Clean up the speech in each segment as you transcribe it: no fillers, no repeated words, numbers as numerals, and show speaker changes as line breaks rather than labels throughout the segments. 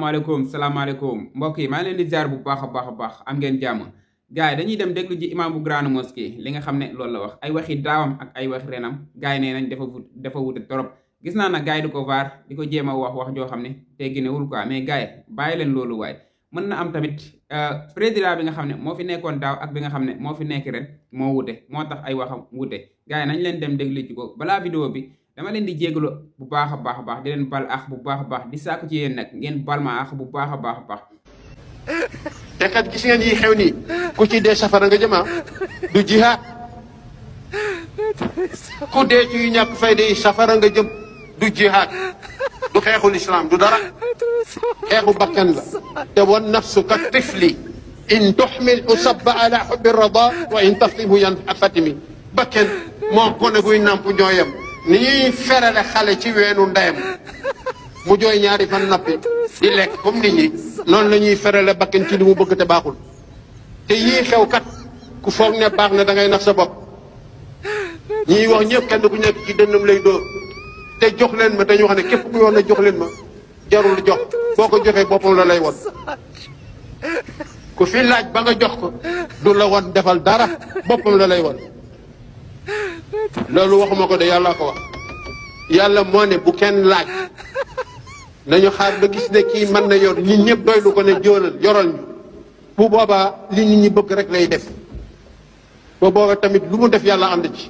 salaamaaleykum mbokk yi maa ngi leen di ziar bu baax a baax am ngeen jàmm gars yi dañuy dem déglu ji imam bu grande mosquée li nga xam ne loolu la wax ay waxi daawam ak ay waxi renam gars yi nee nañ dafa wute trop gis naa nag gars yi di ko vaar di ko jéem a wax joo xam ne tegginewul quoi mais gars yi bàyyi leen loolu waaye mën na am tamit président bi nga xam ne moo fi nekkoon daaw ak bi nga xam ne moo fi nekk ren moo wute moo tax ay waxam wute gars yi nañ leen dem déglu ji ko balaa vidéo bi dama leen di jégalu bu baax a baax di leen bal ax bu baax a baax di sàkku ci yéen nag ngeen bal ma ax bu baax a baax
te kat gis ngeen yi xew nii ku ci dee safara nga jëma du jihaad ku dee ci yu ñàkk fayda yi safara nga jëm du jihaad du xeexul islam du dara xeexu bakkan la te wan nafsu ka tifli in tuxmil usabba ala xubbi rada wa in taftimhu yan fatimi bakkan moo gone guy namp ñooyam ni ñuy ferale xale ci weenu ndeyam mu jooy ñaari fan nappi di lekk comme nit ñi noonu la ñuy ferale bakkan ci li mu bëgg te baaxul te yii xew kat ku foog ne baax na da ngay nax sa bopp ñiy wax ñëpp kenn ku nekk ci dënnam lay dóor te jox leen ma te ñu wax ne képp ku yoon ne jox leen ma jarul jox boo ko joxee boppam la lay won ku fi laaj ba nga jox ko du la won defal dara boppam la lay won loolu waxuma ko de yàlla ko wax yàlla moo ne bu kenn laaj nañu xaar ba gis ne kii mën na yor ñun ñëpp doylu ko ne jóolal yoral ñu bu boobaa li nit ñi bëgg rek lay def ba booba tamit lu mu def yàlla ànd ci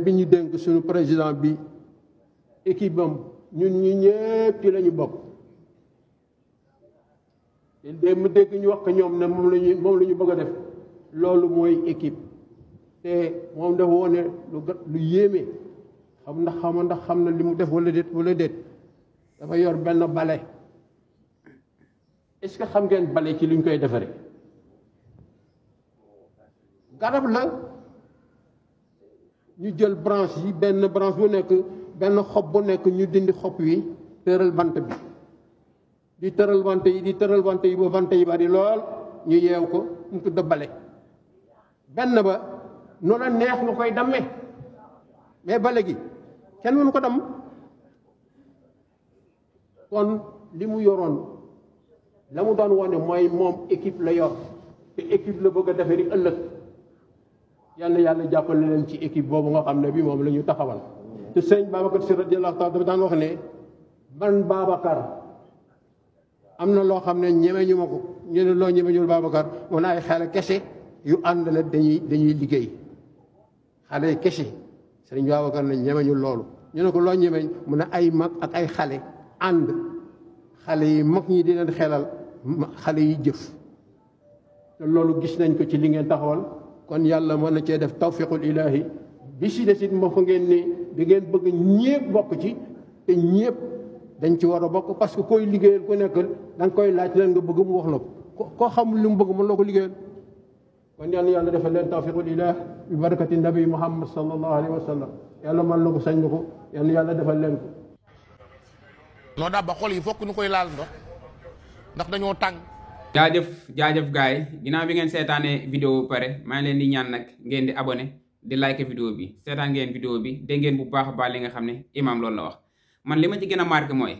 bi ñu dénk suñu président bi équipe am ñun ñi ñëpp ci la ñu bokk te mu dégg ñu wax ko ñoom ne moom la ñu bëgg a def loolu mooy équipe te moom dafa wone lu yéeme xam na li mu def wala déet dafa yor benn bale est-ce que xam ngeen bale ci li ñu koy defaree garab la ñu jël branche yi benn branche bu nekk benn xob bu nekk ñu dindi xob wi tëral bant bi di tëral bant yi ba bant yi bari lool ñu yeew ko mu tudd bale benn ba nu la neex nga koy dammee mais bale gi kenn mënu ko damm kon li mu yoroon la mu doon wone mooy moom équipe la yor te équipe la bëgg a defari ëllëg yal na yàlla jàppale leen ci équipe boobu nga xam ne bi moom la ñu taxawal te sëñ Babacar Sy radiyallahu taala dafa daan wax ne man Babacar am na loo xam ne ñemeñu ma ko ñu ne loo ñemeñul Babacar mu ne ay xale kese yu ànd la dañuy liggéey xale kese sëñ Babacar ne ñemeñul loolu ñu ne ko loo ñemeñ mu ne ay mag ak ay xale ànd xale yi mag ñi di leen xelal xale yi jëf te loolu gis nañ ko ci li ngeen taxawal kon yàlla mën na cee def tawfiqul ilahi bi si des it moo fa ngeen ni da ngeen bëgg ñépp bokk ci te ñépp dañ ci war a bokk parce que koy liggéeyal ku nekk da nga koy laaj leen nga bëgg mu wax la ko koo xamul li mu bëgg mën loo ko liggéeyal kon yàlla defal leen tawfiqul ilahi bi barakati nabi muhammad sallallahu alayhi wa sallam yàlla mën na ko sañ na ko yàlla defal leen ko
noo daa ba xol yi fokk ñu koy laal ndax dañoo tàng
jaajëf gars yi ginnaaw bi ngeen seetaanee vidéo bu pare maa ngi leen di ñaan nag ngeen di abonné di like vidéo bi seetaan ngeen vidéo bi dégg ngeen bu baax a baax li nga xam ne imam loolu la wax man li ma ci gën a marqué mooy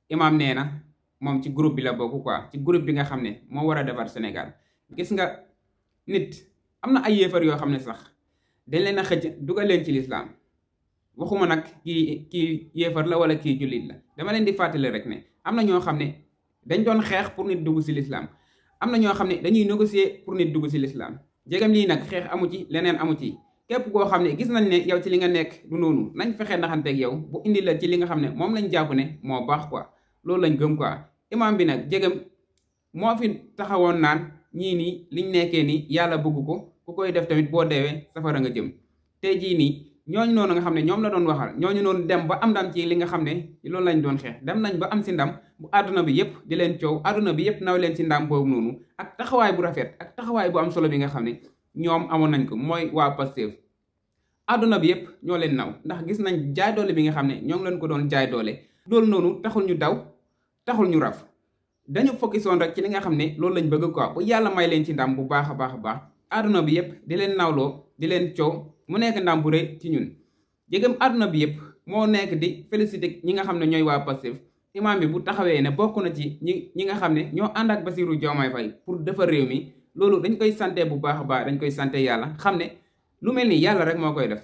imam nee na moom ci groupe bi la bokk quoi ci groupe bi nga xam ne moo war a defar Sénégal gis nga nit am na ay yéefar yoo xam ne sax dañ leen a xëcc dugal leen ci lislaam waxuma nag kii yéefar la wala kii jullit la dama leen di fàttali rek ne am na ñoo xam ne dañ doon xeex pour nit dugg ci lislaam am na ñoo xam ne dañuy négocier pour nit dugg ci lislaam jegam lii nag xeex amu ci leneen amu ci képp koo xam ne gis nañ ne yow ci li nga nekk du noonu nañ fexe naxanteeg yow bu indi la ci li nga xam ne moom lañ jàpp ne moo baax quoi loolu lañ gëm quoi imam bi nag jegam moo fi taxawoon naan ñii nii liñ nekkee nii yàlla bëgg ko ku koy def tamit boo deewee safara nga jëm tey jii nii ñooñu noonu nga xam ne ñoom la doon waxal ñooñu noonu dem ba am ndam ci li nga xam ne loolu lañ doon xeex dem nañ ba am si ndam bu àdduna bi yëpp di leen coow àdduna bi yëpp naw leen si ndam boobu noonu ak taxawaay bu rafet ak taxawaay bu am solo bi nga xam ne ñoom amoon nañ ko mooy waa Pastef àdduna bi yëpp ñoo leen naw ndax gis nañ jaay doole bi nga xam ne ñoo ngi leen ko doon jaay doole loolu noonu taxul ñu daw taxul ñu raf dañu focus rek ci li nga xam ne loolu lañ bëgg quoi bu yàlla may leen ci ndam bu baax a baax àdduna bi yëpp di leen nawloo di leen coow mu nekk ndam bu rëy ci ñun jégam àdduna bi yëpp moo nekk di féliciter ñi nga xam ne ñooy waa Pastef imam bi bu taxawee ne bokk na ci ñi nga xam ne ñoo ànd ak Bassirou Diomaye Faye pour defar réew mi loolu dañ koy sante bu baax a baax dañ koy sante yàlla xam ne lu mel ni yàlla rek moo koy def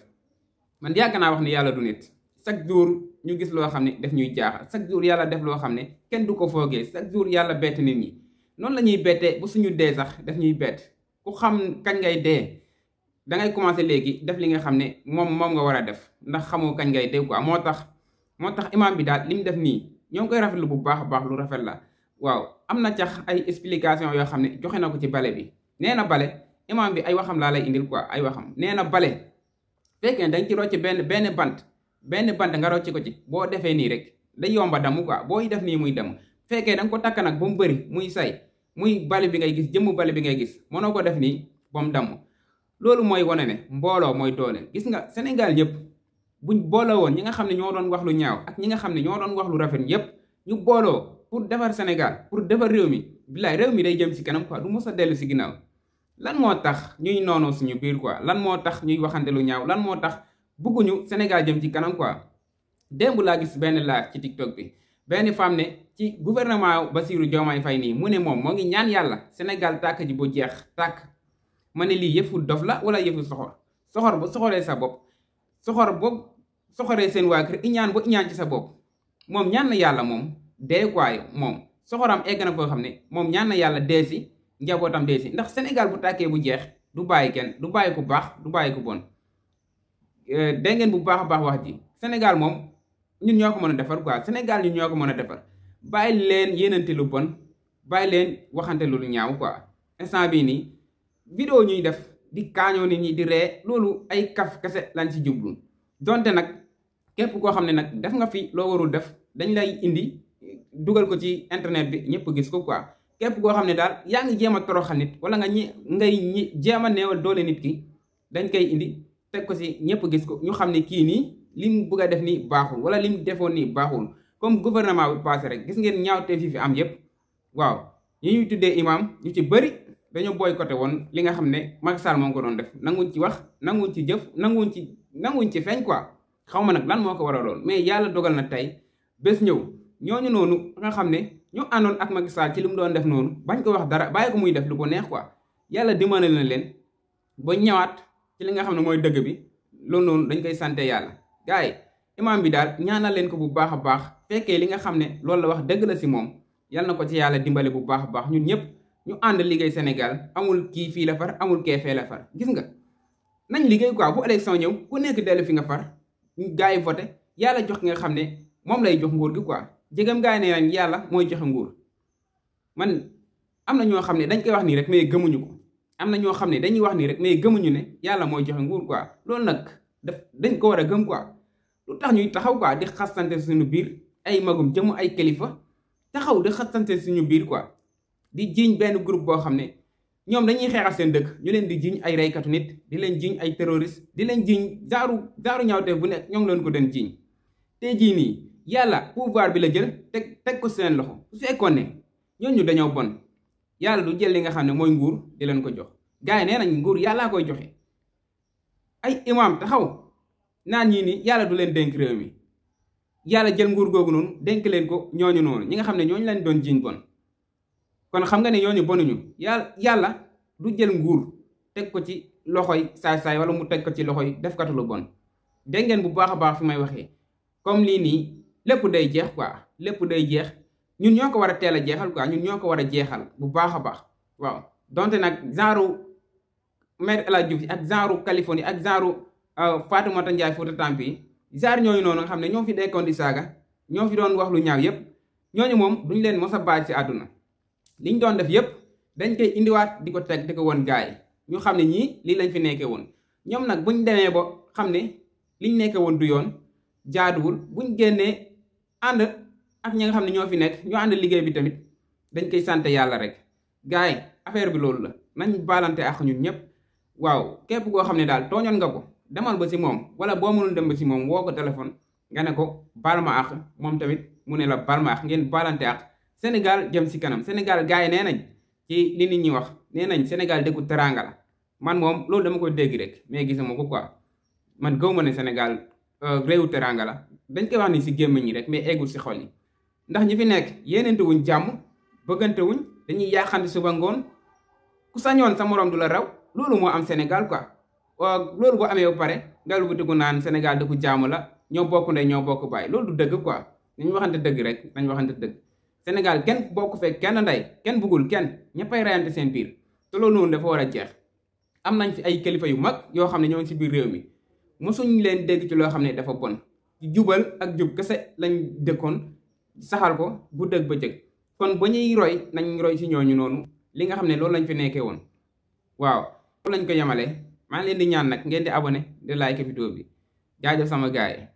man yàgg naa wax ni yàlla du nit chaque jour ñu gis loo xam ne daf ñuy jaaxal chaque jour yàlla def loo xam ne kenn du ko foogee chaque jour yàlla bett nit ñi noonu la ñuy bettee bu suñu dee sax daf ñuy bett ku xam kañ ngay dee da ngay commencer léegi def li nga xam ne moom nga war a def ndax xamoo kañ ngay dee quoi moo tax imam bi daal li mu def nii ñoo ngi koy rafetlu bu baax a baax lu rafet la waaw am na cax ay explication yoo xam ne joxe na ko ci bale bi nee na bale imam bi ay waxam laa lay indil quoi ay waxam nee na bale fekkee dañ ci rocc benn bant nga rocc ko ci boo defee nii rek day yomba damm quoi booy def nii muy damm fekkee da nga ko takk nag ba mu bëri muy say muy bale bi ngay gis jëmmu bale bi ngay gis mënoo ko def nii ba mu damm loolu mooy wane ne mbooloo mooy doole gis nga Sénégal ñëpp buñ booloo woon ñi nga xam ne ñoo doon wax lu ñaaw ak ñi nga xam ne ñoo doon wax lu rafet yëpp ñu booloo pour defar Sénégal pour defar réew mi bilaay réew mi day jëm ci kanam quoi du mos a dellu ci ginnaaw lan moo tax ñuy noonoo suñu biir quoi lan moo tax ñuy waxante lu ñaaw lan moo tax bëgguñu Sénégal jëm ci kanam quoi démb laa gis benn live ci TikTok bi benn femme ne ci gouvernement Bassirou Diomaye Faye nii mu ne moom moo ngi ñaan yàlla Sénégal tàkk ji bu jeex tàkk ma ne lii yëfu dof la wala yëfu soxor bu soxoree sa bopp soxor boobu soxoree seen waa kër iñaan ba iñaan ci sa bopp moom ñaan na yàlla moom dee quoi moom soxoram egg na foo xam ne moom ñaan na yàlla dee si njabootam dee si ndax Sénégal bu tàkkee bu jeex du bàyyi kenn du bàyyi ku baax du bàyyi ku bon dégg ngeen bu baax a baax wax ji Sénégal moom ñun ñoo ko mën a defar quoi Sénégal ñun ñoo ko mën a defar bàyyi leen yéenante lu bon bàyyi leen waxante lu ñaaw quoi instant bii nii vidéo ñuy def di kaañoo nit ñi di ree loolu ay kaf kese lañ ci jublu donte nag képp koo xam ne nag def nga fi loo warul def dañ lay indi dugal ko ci internet bi ñëpp gis ko quoi képp koo xam ne daal yaa ngi jéem a toroxal nit wala nga ngay jéem a neewal doole nit ki dañ koy indi teg ko ci ñëpp gis ko ñu xam ne kii nii li mu bëgg a def nii baaxul wala li mu defoon nii baaxul comme gouvernement bi passé rek gis ngeen ñaawteef fi am yëpp waaw ñi ñuy tuddee imam ñu ci bëri dañoo boycotté woon li nga xam ne Macky Sall moom ko doon def nanguñ ci wax nanguñ ci jëf nanguñ ci feeñ quoi xaw ma nag lan moo ko war a lool mais yàlla dogal na tey bés ñëw ñooñu noonu nga xam ne ñu àndoon ak Macky Sall ci li mu doon def noonu bañ ko wax dara bàyyi ko muy def lu ko neex quoi yàlla dimbali na leen ba ñëwaat ci li nga xam ne mooy dëgg bi loolu noonu dañ koy sante yàlla gars yi imam bi daal ñaanal leen ko bu baax a baax fekkee li nga xam ne loolu la wax dëgg la si moom yàlla na ko ci yàlla dimbali bu baax a baax ñun ñëpp ñu ànd liggéey Sénégal amul kii fii la far amul kee fee la far gis nga nañ liggéey quoi bu élection ñëw ku nekk dellu fi nga far gars yi voté yàlla jox nga xam ne moom lay jox nguur gi quoi jegam gars yi ne nañ yàlla mooy joxe nguur man am na ñoo xam ne dañ koy wax nii rek mais gëmuñu ko am na ñoo xam ne dañuy wax nii rek mais gëmuñu ne yàlla mooy joxe nguur quoi loolu nag dañ ko war a gëm quoi lu tax ñuy taxaw quoi di xasante suñu biir ay magum jëm ay kilifa taxaw di xasante suñu biir quoi di jiiñ benn groupe boo xam ne ñoom dañuy xeexal seen dëkk ñu leen di jiiñ ay reykatu nit di leen jiiñ ay terroriste di leen jiiñ jaaru ñaawteef bu nekk ñoo ngi leen ko den jiiñ tey jii nii yàlla pouvoir bi la jël teg ko seen loxo su fekkoon ne ñooñu dañoo bon yàlla du jël li nga xam ne mooy nguur di leen ko jox gars yi nee nañ nguur yàllaa koy joxe ay imam taxaw naan ñii ni yàlla du leen dénk réew mi yàlla jël nguur googu noonu dénk leen ko ñooñu noonu ñi nga xam ne ñooñu leen doon jiiñ bon kon xam nga ne ñooñu bonuñu yàlla du jël nguur teg ko ci loxoy saay-saay wala mu teg ko ci loxoy defkatu lu bon dégg ngeen bu baax a baax fi may waxee comme lii nii lépp day jeex quoi lépp day jeex ñun ñoo ko war a teel a jeexal quoi ñun ñoo ko war a jeexal bu baax a baax waaw donte nag genre Maître El Hadji Diouf ak genre Californie ak genre Fatoumata Ndiaye Fouta Tampi yi genre ñooñu noonu nga xam ne ñoo fi dekkoon di saaga ñoo fi doon wax lu ñaaw yépp ñooñu moom duñ leen mos a baaj ci àdduna liñ doon def yépp dañ koy indiwaat di ko teg di ko woon gaay yi ñu xam ne ñii lii lañ fi nekkee woon ñoom nag buñ demee ba xam ne liñ nekkee woon du yoon jaaduwul buñ génnee ànd ak ñi nga xam ne ñoo fi nekk ñu ànd liggéey bi tamit dañ koy sant yàlla rek gaay yi affaire bi loolu la nañ baalante ak ñun ñëpp waaw képp koo xam ne daal tooñoon nga ko demal ba si moom wala boo mënul dem ba si moom woo ko téléphone nga ne ko baal ma ak moom tamit mu ne la baal ma ak ngeen baalante ak Sénégal jëm si kanam Sénégal gars yi nee nañ ci li nit ñi wax nee nañ Sénégal dëkku teranga la man moom loolu dama koy dégg rek mais gisuma ko quoi man gëw ma ne Sénégal réewu teranga la dañ koy wax ni si gémmiñ ñi rek mais eggul si xol yi ndax ñi fi nekk yéenente wuñ jàmm bëggante wuñ dañuy yaaxante suba ngoon ku sañoon sa morom du la raw loolu moo am Sénégal quoi loolu boo amee ba pare nga lubatiku naan Sénégal dëkku jàmm la ñoo bokk ndey ñoo bokk baay loolu du dëgg quoi nañu waxante dëgg rek nañ waxante dëgg Sénégal kenn bokk fekk kenn ndey kenn bëggul kenn ñëppay rayante seen biir te loolu noonu dafa war a jeex am nañ fi ay kilifa yu mag yoo xam ne ñoo ngi si biir réew mi mosuñ leen dégg ci loo xam ne dafa bon jubal ak jub kese lañ dëkkoon saxal ko bu dëgg ba jëg kon ba ñuy roy nañ roy si ñooñu noonu li nga xam ne loolu lañ fi nekkee woon waaw loolu lañ ko yemale maa ngi leen di ñaan nag ngeen di abonné di like vidéo bi jaajëf sama gaay